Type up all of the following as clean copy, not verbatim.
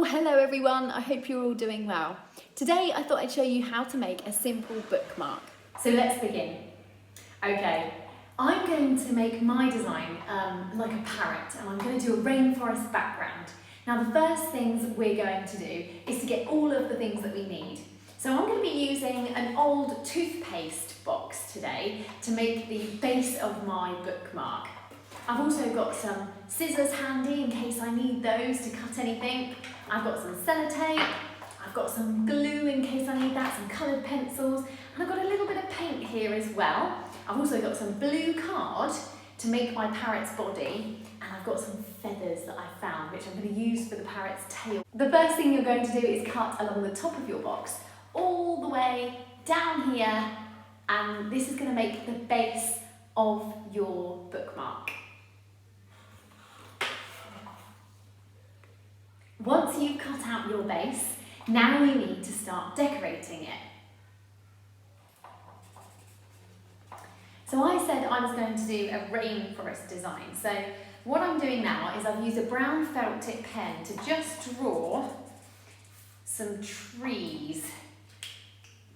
Oh, hello everyone. I hope you're all doing well. Today I thought I'd show you how to make a simple bookmark. So let's begin. Okay, I'm going to make my design like a parrot, and I'm going to do a rainforest background. Now the first things we're going to do is to get all of the things that we need. So I'm going to be using an old toothpaste box today to make the base of my bookmark. I've also got some scissors handy in case I need those to cut anything. I've got some sellotape, I've got some glue in case I need that, some coloured pencils, and I've got a little bit of paint here as well. I've also got some blue card to make my parrot's body, and I've got some feathers that I found which I'm going to use for the parrot's tail. The first thing you're going to do is cut along the top of your box all the way down here, and this is going to make the base of your bookmark. Once you've cut out your base, now you need to start decorating it. So I said I was going to do a rainforest design. So what I'm doing now is I've used a brown felt tip pen to just draw some trees,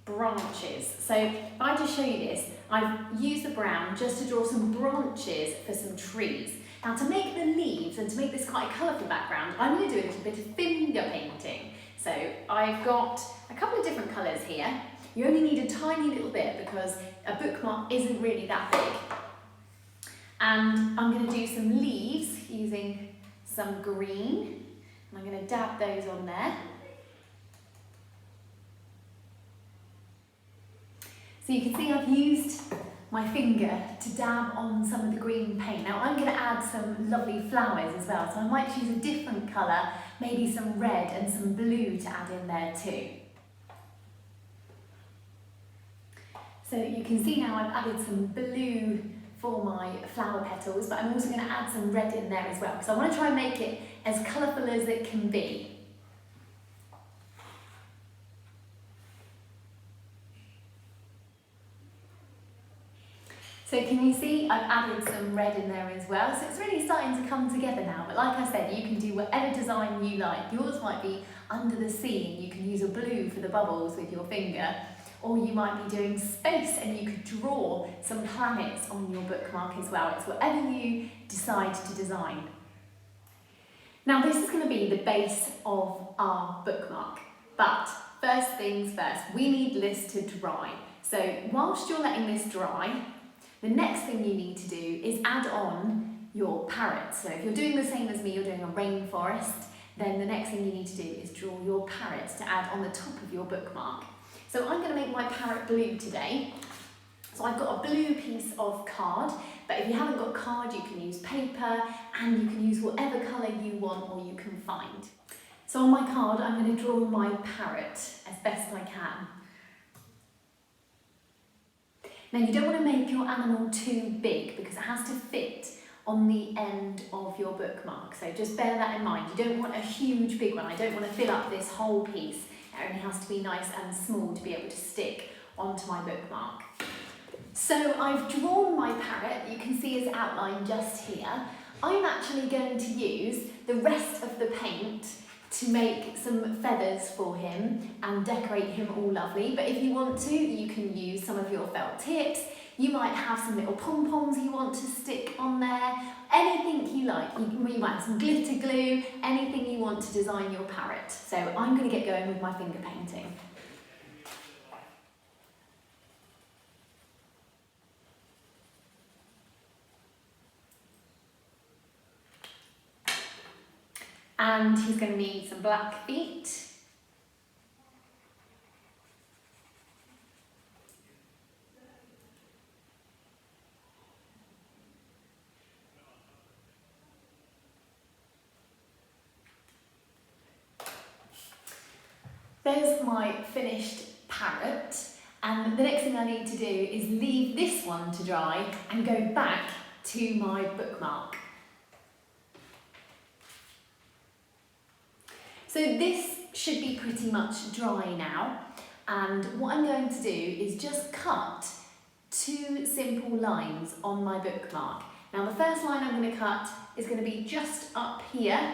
branches. So if I just show you this, I've used the brown just to draw some branches for some trees. Now to make the leaves and to make this quite a colourful background, I'm going to do a little bit of finger painting. So I've got a couple of different colours here. You only need a tiny little bit because a bookmark isn't really that big. And I'm going to do some leaves using some green. And I'm going to dab those on there. So you can see I've used my finger to dab on some of the green paint. Now I'm going to add some lovely flowers as well, so I might choose a different colour, maybe some red and some blue to add in there too. So you can see now I've added some blue for my flower petals, but I'm also going to add some red in there as well, because I want to try and make it as colourful as it can be. So can you see I've added some red in there as well, so it's really starting to come together now. But like I said, you can do whatever design you like. Yours might be under the sea and you can use a blue for the bubbles with your finger, or you might be doing space and you could draw some planets on your bookmark as well. It's whatever you decide to design. Now this is going to be the base of our bookmark, but first things first, we need this to dry. So whilst you're letting this dry, the next thing you need to do is add on your parrot. So if you're doing the same as me, you're doing a rainforest, then the next thing you need to do is draw your parrot to add on the top of your bookmark. So I'm going to make my parrot blue today. So I've got a blue piece of card, but if you haven't got card, you can use paper, and you can use whatever colour you want or you can find. So on my card, I'm going to draw my parrot as best I can. Now you don't want to make your animal too big because it has to fit on the end of your bookmark. So just bear that in mind. You don't want a huge big one. I don't want to fill up this whole piece. It only has to be nice and small to be able to stick onto my bookmark. So I've drawn my parrot. You can see his outline just here. I'm actually going to use the rest of the paint to make some feathers for him and decorate him all lovely. But if you want to, you can use some of your felt tips. You might have some little pom-poms you want to stick on there. Anything you like. You might have some glitter glue, anything you want to design your parrot. So I'm going to get going with my finger painting. And he's going to need some black feet. There's my finished parrot, and the next thing I need to do is leave this one to dry and go back to my bookmark. So this should be pretty much dry now, and what I'm going to do is just cut 2 simple lines on my bookmark. Now the first line I'm going to cut is going to be just up here,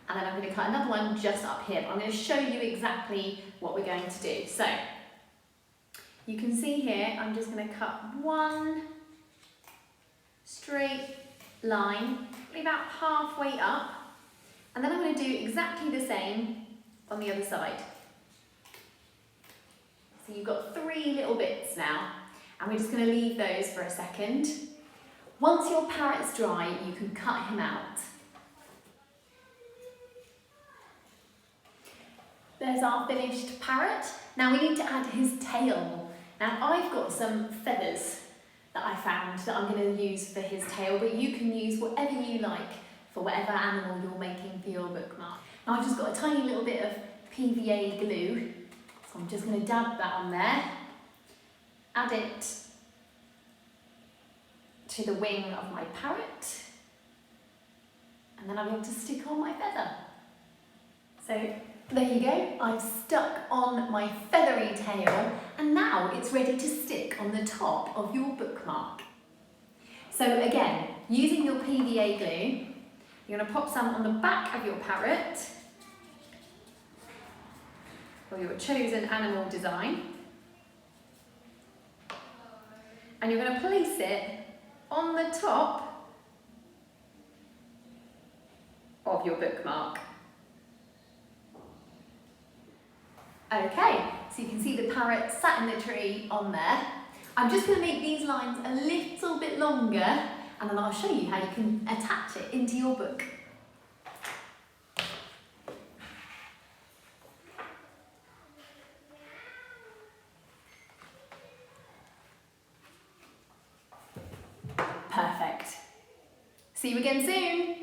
and then I'm going to cut another one just up here. But I'm going to show you exactly what we're going to do. So you can see here, I'm just going to cut one straight line, about halfway up, and then I'm going to do exactly the same on the other side. So you've got 3 little bits now, and we're just going to leave those for a second. Once your parrot's dry, you can cut him out. There's our finished parrot. Now we need to add his tail. Now I've got some feathers that I found that I'm going to use for his tail, but you can use whatever you like for whatever animal you're making for your bookmark. Now I've just got a tiny little bit of PVA glue, so I'm just going to dab that on there, add it to the wing of my parrot, and then I'll be able to stick on my feather. So there you go, I've stuck on my feathery tail, and now it's ready to stick on the top of your bookmark. So again, using your PVA glue, you're going to pop some on the back of your parrot, or your chosen animal design, and you're going to place it on the top of your bookmark. Okay, so you can see the parrot sat in the tree on there. I'm just going to make these lines a little bit longer, and then I'll show you how you can attach it into your book. Perfect. See you again soon.